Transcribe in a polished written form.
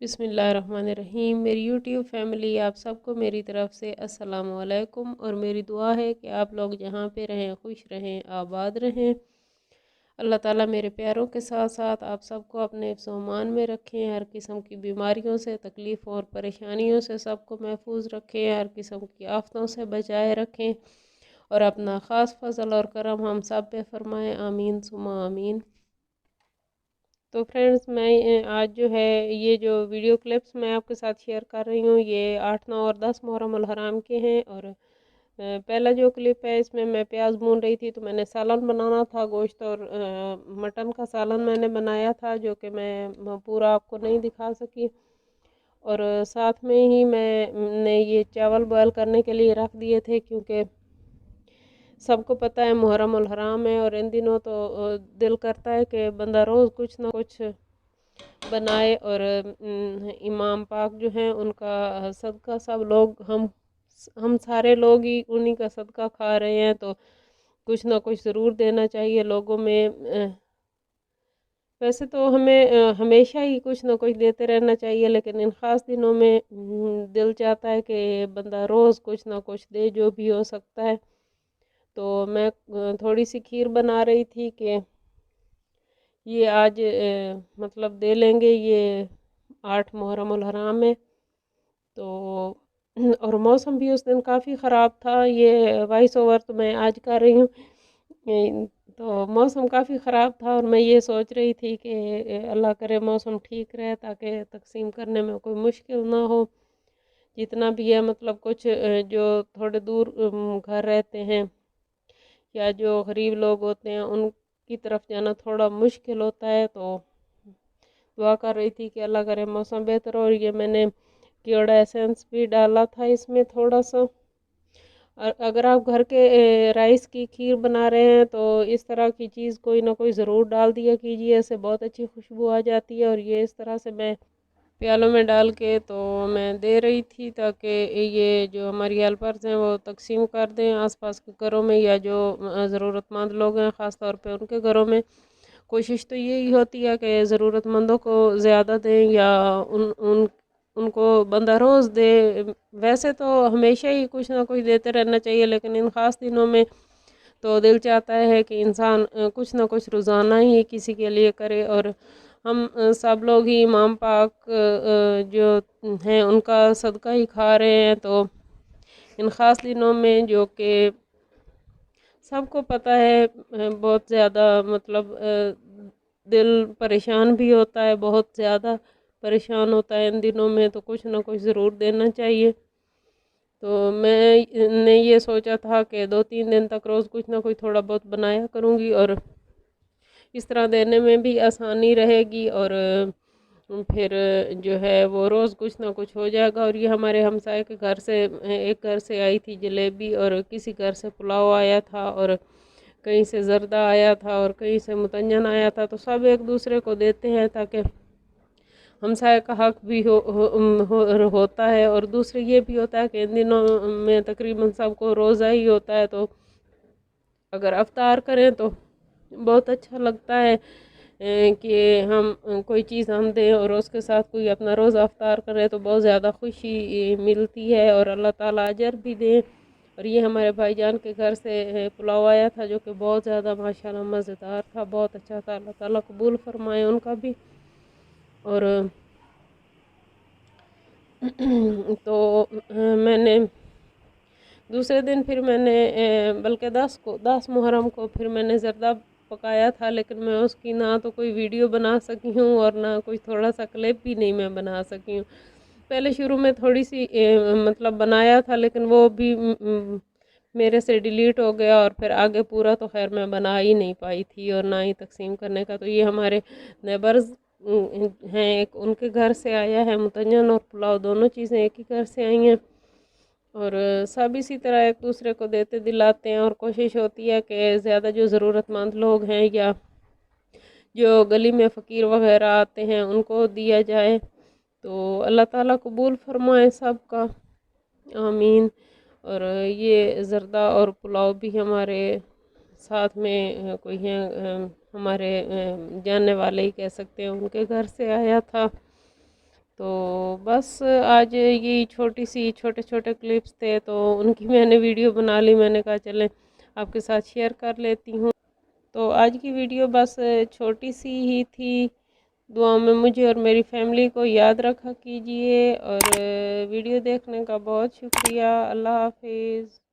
بسم اللہ الرحمن الرحیم۔ میری یوٹیوب فیملی آپ سب کو میری طرف سے السلام علیکم، اور میری دعا ہے کہ آپ لوگ جہاں پہ رہیں خوش رہیں، آباد رہیں۔ اللہ تعالیٰ میرے پیاروں کے ساتھ ساتھ آپ سب کو اپنے حفظ و امان میں رکھیں، ہر قسم کی بیماریوں سے، تکلیفوں اور پریشانیوں سے سب کو محفوظ رکھیں، ہر قسم کی آفتوں سے بچائے رکھیں، اور اپنا خاص فضل اور کرم ہم سب پہ فرمائیں، آمین ثم آمین۔ تو فرینڈز، میں آج جو ہے یہ جو ویڈیو کلپس میں آپ کے ساتھ شیئر کر رہی ہوں، یہ 8، 9 اور 10 محرم الحرام کے ہیں۔ اور پہلا جو کلپ ہے، اس میں پیاز بھون رہی تھی، تو میں نے سالن بنانا تھا، گوشت اور مٹن کا سالن میں نے بنایا تھا، جو کہ میں پورا آپ کو نہیں دکھا سکی۔ اور ساتھ میں ہی میں نے یہ چاول بوائل کرنے کے لیے رکھ دیے تھے، کیونکہ سب کو پتہ ہے محرم الحرام ہے، اور ان دنوں تو دل کرتا ہے کہ بندہ روز کچھ نہ کچھ بنائے، اور امام پاک جو ہیں ان کا صدقہ سب لوگ ہم سارے لوگ ہی انہی کا صدقہ کھا رہے ہیں، تو کچھ نہ کچھ ضرور دینا چاہیے لوگوں میں۔ ویسے تو ہمیں ہمیشہ ہی کچھ نہ کچھ دیتے رہنا چاہیے، لیکن ان خاص دنوں میں دل چاہتا ہے کہ بندہ روز کچھ نہ کچھ دے، جو بھی ہو سکتا ہے۔ تو میں تھوڑی سی کھیر بنا رہی تھی کہ یہ آج مطلب دے لیں گے، یہ 8 محرم الحرام ہے تو۔ اور موسم بھی اس دن کافی خراب تھا، یہ وائس اوور تو میں آج کر رہی ہوں۔ تو موسم کافی خراب تھا، اور میں یہ سوچ رہی تھی کہ اللہ کرے موسم ٹھیک رہے، تاکہ تقسیم کرنے میں کوئی مشکل نہ ہو۔ جتنا بھی ہے مطلب کچھ جو تھوڑے دور گھر رہتے ہیں یا جو غریب لوگ ہوتے ہیں، ان کی طرف جانا تھوڑا مشکل ہوتا ہے، تو دعا کر رہی تھی کہ اللہ کرے موسم بہتر ہو۔ اور یہ میں نے کیوڑا ایسنس بھی ڈالا تھا اس میں تھوڑا سا۔ اور اگر آپ گھر کے رائس کی کھیر بنا رہے ہیں تو اس طرح کی چیز کوئی نہ کوئی ضرور ڈال دیا کیجیے، اسے بہت اچھی خوشبو آ جاتی ہے۔ اور یہ اس طرح سے میں پیالوں میں ڈال کے تو میں دے رہی تھی، تاکہ یہ جو ہماری ہیلپرز ہیں وہ تقسیم کر دیں آس پاس کے گھروں میں، یا جو ضرورت مند لوگ ہیں خاص طور پہ ان کے گھروں میں۔ کوشش تو یہی ہوتی ہے کہ ضرورت مندوں کو زیادہ دیں، یا ان کو بندہ روز دے۔ ویسے تو ہمیشہ ہی کچھ نہ کچھ دیتے رہنا چاہیے، لیکن ان خاص دنوں میں تو دل چاہتا ہے کہ انسان کچھ نہ کچھ روزانہ ہی کسی کے لیے کرے۔ اور ہم سب لوگ ہی امام پاک جو ہیں ان کا صدقہ ہی کھا رہے ہیں، تو ان خاص دنوں میں جو کہ سب کو پتہ ہے بہت زیادہ مطلب دل پریشان بھی ہوتا ہے، بہت زیادہ پریشان ہوتا ہے ان دنوں میں، تو کچھ نہ کچھ ضرور دینا چاہیے۔ تو میں نے یہ سوچا تھا کہ 2-3 دن تک روز کچھ نہ کچھ تھوڑا بہت بنایا کروں گی، اور اس طرح دینے میں بھی آسانی رہے گی، اور پھر جو ہے وہ روز کچھ نہ کچھ ہو جائے گا۔ اور یہ ہمارے ہمسائے کے گھر سے ایک گھر سے آئی تھی جلیبی، اور کسی گھر سے پلاؤ آیا تھا، اور کہیں سے زردہ آیا تھا، اور کہیں سے متنجن آیا تھا، تو سب ایک دوسرے کو دیتے ہیں تاکہ ہمسائے کا حق بھی ہوتا ہے۔ اور دوسرے یہ بھی ہوتا ہے کہ ان دنوں میں تقریباً سب کو روزہ ہی ہوتا ہے، تو اگر افطار کریں تو بہت اچھا لگتا ہے کہ ہم کوئی چیز ہم دیں، اور اس کے ساتھ کوئی اپنا روزہ افطار کرے تو بہت زیادہ خوشی ملتی ہے، اور اللہ تعالیٰ اجر بھی دیں۔ اور یہ ہمارے بھائی جان کے گھر سے پلاؤ آیا تھا، جو کہ بہت زیادہ ماشاءاللہ مزیدار تھا، بہت اچھا تھا۔ اللہ تعالیٰ قبول فرمائے ان کا بھی۔ اور تو میں نے دوسرے دن پھر میں نے بلکہ 10 محرم کو پھر میں نے زردہ پکایا تھا، لیکن میں اس کی نہ تو کوئی ویڈیو بنا سکی ہوں، اور نہ کوئی تھوڑا سا کلپ بھی نہیں میں بنا سکی ہوں۔ پہلے شروع میں تھوڑی سی مطلب بنایا تھا، لیکن وہ بھی میرے سے ڈیلیٹ ہو گیا، اور پھر آگے پورا تو خیر میں بنا ہی نہیں پائی تھی، اور نہ ہی تقسیم کرنے کا۔ تو یہ ہمارے نیبرز ہیں، ایک ان کے گھر سے آیا ہے متنجن اور پلاؤ، دونوں چیزیں ایک ہی گھر سے آئی ہیں، اور سب اسی طرح ایک دوسرے کو دیتے دلاتے ہیں۔ اور کوشش ہوتی ہے کہ زیادہ جو ضرورت مند لوگ ہیں یا جو گلی میں فقیر وغیرہ آتے ہیں ان کو دیا جائے، تو اللہ تعالیٰ قبول فرمائے سب کا، آمین۔ اور یہ زردہ اور پلاؤ بھی ہمارے ساتھ میں کوئی ہیں ہمارے جاننے والے ہی کہہ سکتے ہیں، ان کے گھر سے آیا تھا، تو بس آج یہ چھوٹے چھوٹے کلپس تھے تو ان کی میں نے ویڈیو بنا لی، میں نے کہا چلیں آپ کے ساتھ شیئر کر لیتی ہوں۔ تو آج کی ویڈیو بس چھوٹی سی ہی تھی، دعاؤں میں مجھے اور میری فیملی کو یاد رکھا کیجئے، اور ویڈیو دیکھنے کا بہت شکریہ۔ اللہ حافظ۔